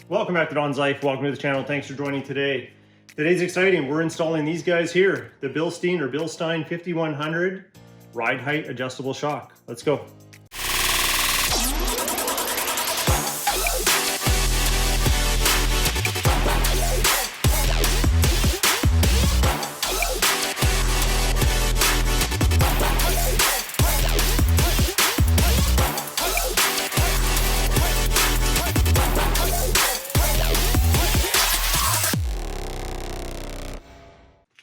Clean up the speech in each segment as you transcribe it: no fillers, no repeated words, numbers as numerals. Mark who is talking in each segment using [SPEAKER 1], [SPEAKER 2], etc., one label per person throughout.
[SPEAKER 1] Welcome back to Don's Life. Welcome to the channel. Thanks for joining today. Today's exciting. We're installing these guys here, the Bilstein 5100 ride height adjustable shock. Let's go.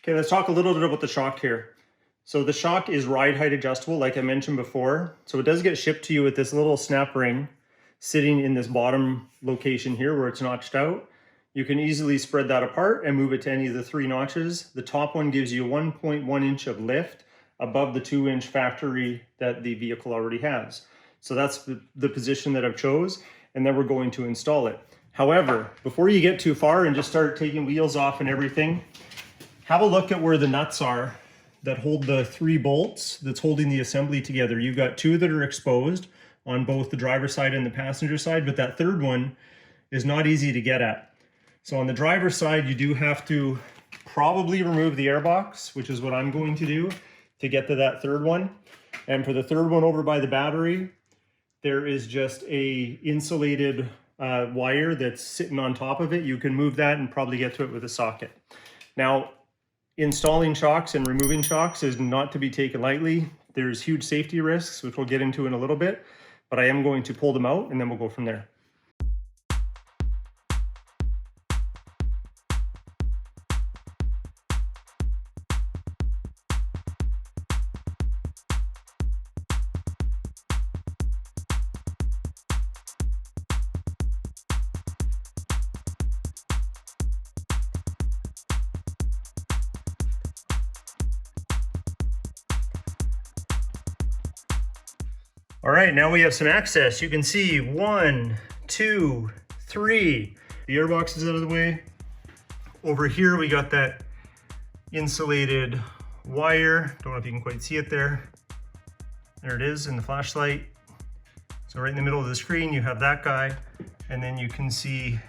[SPEAKER 1] Okay, let's talk a little bit about the shock here. So the shock is ride height adjustable, like I mentioned before. So it does get shipped to you with this little snap ring sitting in this bottom location here where it's notched out. You can easily spread that apart and move it to any of the three notches. The top one gives you 1.1 inch of lift above the 2-inch factory that the vehicle already has. So that's the position that I've chose, and then we're going to install it. However, before you get too far and just start taking wheels off and everything, have a look at where the nuts are that hold the 3 bolts that's holding the assembly together. You've got 2 that are exposed on both the driver's side and the passenger side, but that third one is not easy to get at. So on the driver's side, you do have to probably remove the airbox, which is what I'm going to do to get to that third one. And for the third one over by the battery, there is just a insulated wire that's sitting on top of it. You can move that and probably get to it with a socket. Now, installing shocks and removing shocks is not to be taken lightly. There's huge safety risks, which we'll get into in a little bit, but I am going to pull them out and then we'll go from there. All right, now we have some access. You can see 1, 2, 3. The airbox is out of the way. Over here, we got that insulated wire. Don't know if you can quite see it there. There it is in the flashlight. So right in the middle of the screen, you have that guy, and then you can see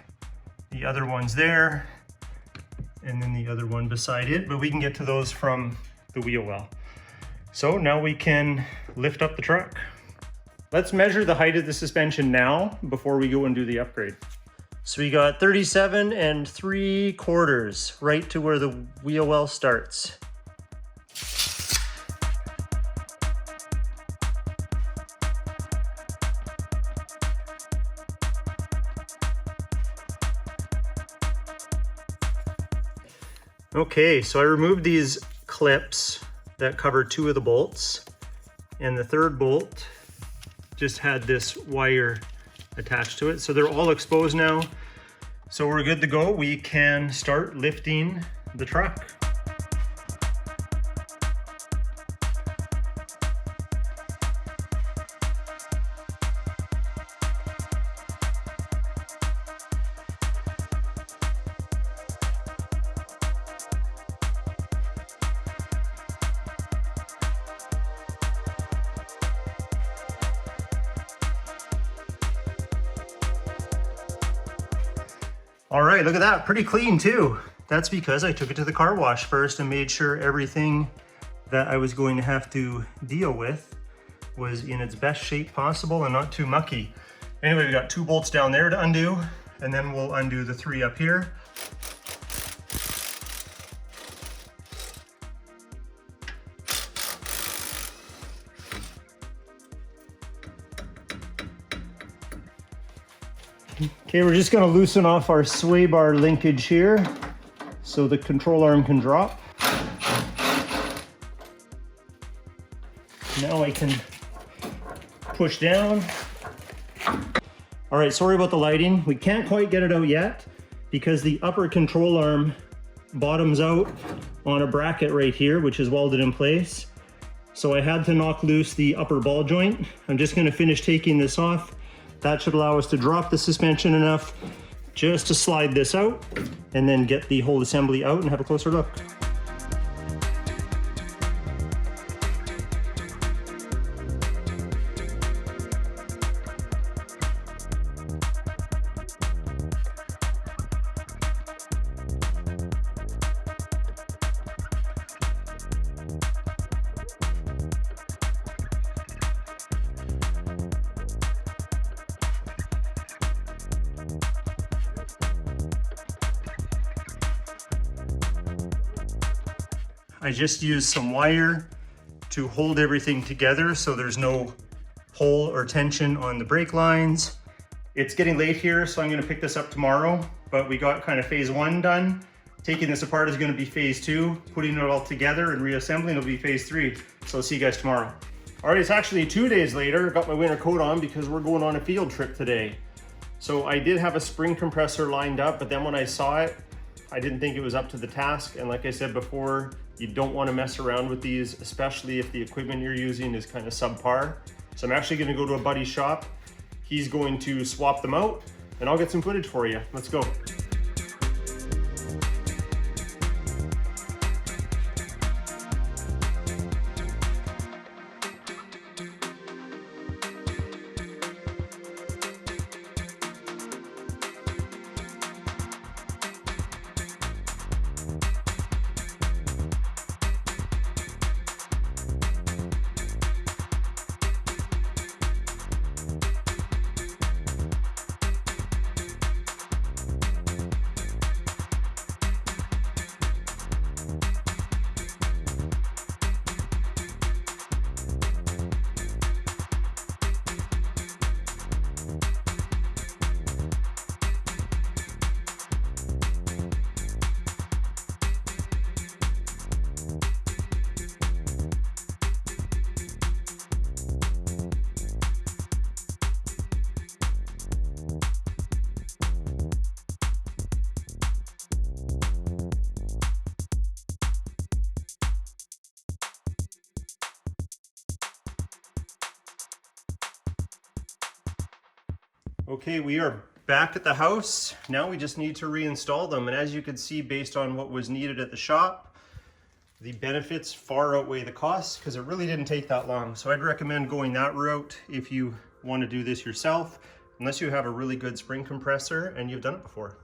[SPEAKER 1] the other ones there, and then the other one beside it, but we can get to those from the wheel well. So now we can lift up the truck. Let's measure the height of the suspension now before we go and do the upgrade. So we got 37 3/4 right to where the wheel well starts. Okay, so I removed these clips that cover 2 of the bolts, and the third bolt just had this wire attached to it. So they're all exposed now. So we're good to go. We can start lifting the truck. All right, look at that, pretty clean too. That's because I took it to the car wash first and made sure everything that I was going to have to deal with was in its best shape possible and not too mucky. Anyway, we got 2 bolts down there to undo, and then we'll undo the 3 up here. Okay, we're just gonna loosen off our sway bar linkage here so the control arm can drop. Now I can push down. All right, sorry about the lighting. We can't quite get it out yet because the upper control arm bottoms out on a bracket right here, which is welded in place. So I had to knock loose the upper ball joint. I'm just gonna finish taking this off. That should allow us to drop the suspension enough just to slide this out and then get the whole assembly out and have a closer look. I just used some wire to hold everything together so there's no pull or tension on the brake lines. It's getting late here, so I'm gonna pick this up tomorrow, but we got kind of phase 1 done. Taking this apart is gonna be phase 2. Putting it all together and reassembling will be phase 3. So I'll see you guys tomorrow. All right, it's actually 2 days later. Got my winter coat on because we're going on a field trip today. So I did have a spring compressor lined up, but then when I saw it, I didn't think it was up to the task. And like I said before, you don't want to mess around with these, especially if the equipment you're using is kind of subpar. So I'm actually going to go to a buddy's shop. He's going to swap them out and I'll get some footage for you. Let's go. Okay, we are back at the house. Now we just need to reinstall them. And as you can see, based on what was needed at the shop, the benefits far outweigh the costs because it really didn't take that long. So I'd recommend going that route if you want to do this yourself, unless you have a really good spring compressor and you've done it before.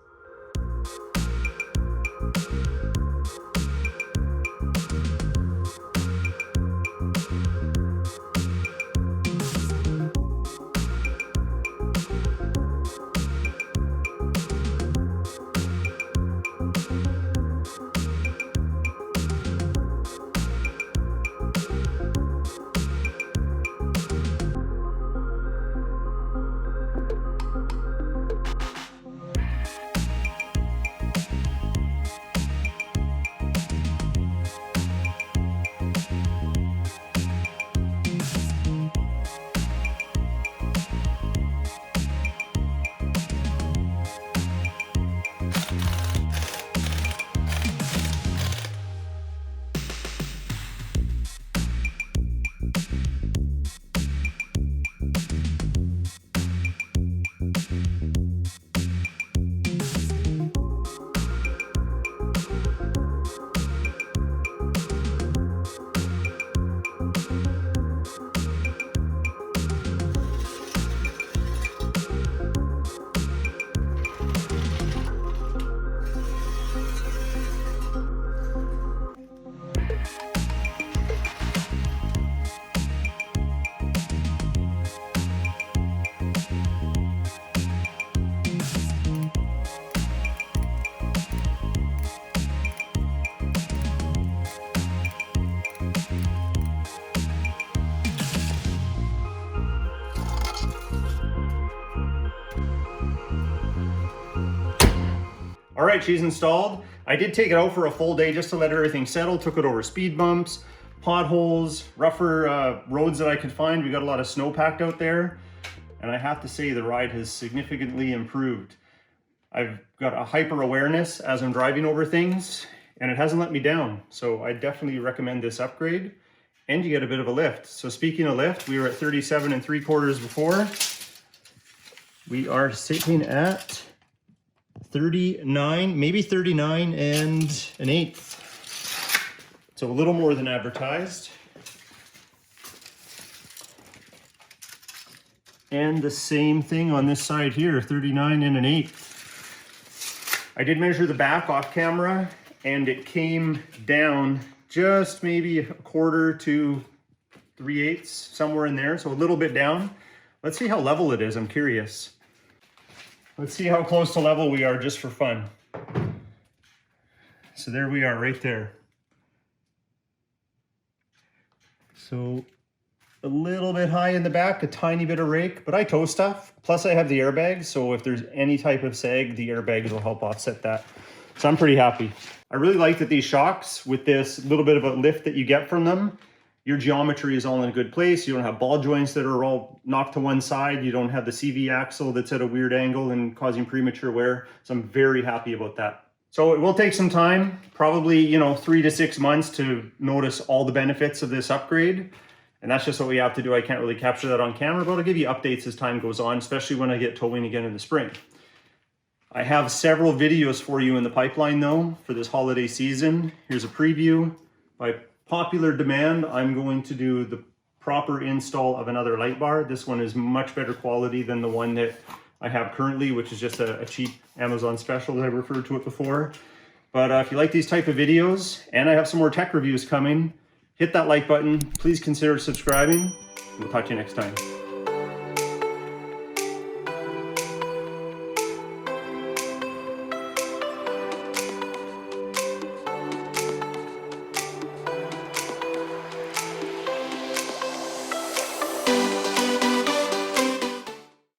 [SPEAKER 1] All right, she's installed. I did take it out for a full day just to let everything settle. Took it over speed bumps, potholes, rougher roads that I could find. We got a lot of snow packed out there. And I have to say the ride has significantly improved. I've got a hyper awareness as I'm driving over things and it hasn't let me down. So I definitely recommend this upgrade and you get a bit of a lift. So speaking of lift, we were at 37 3/4 before. We are sitting at 39, maybe 39 1/8. So a little more than advertised. And the same thing on this side here, 39 1/8. I did measure the back off camera and it came down just maybe 1/4 to 3/8, somewhere in there. So a little bit down. Let's see how level it is, I'm curious. Let's see how close to level we are just for fun. So there we are right there. So a little bit high in the back, a tiny bit of rake, but I tow stuff. Plus I have the airbags, so if there's any type of sag, the airbags will help offset that. So I'm pretty happy. I really like that these shocks, with this little bit of a lift that you get from them, your geometry is all in a good place. You don't have ball joints that are all knocked to one side. You don't have the CV axle that's at a weird angle and causing premature wear. So I'm very happy about that. So it will take some time, probably, 3 to 6 months to notice all the benefits of this upgrade. And that's just what we have to do. I can't really capture that on camera, but I'll give you updates as time goes on, especially when I get towing again in the spring. I have several videos for you in the pipeline though, for this holiday season. Here's a preview. By popular demand, I'm going to do the proper install of another light bar. This one is much better quality than the one that I have currently, which is just a cheap Amazon special that I referred to it before. But if you like these type of videos, and I have some more tech reviews coming, hit that like button. Please consider subscribing. We'll talk to you next time.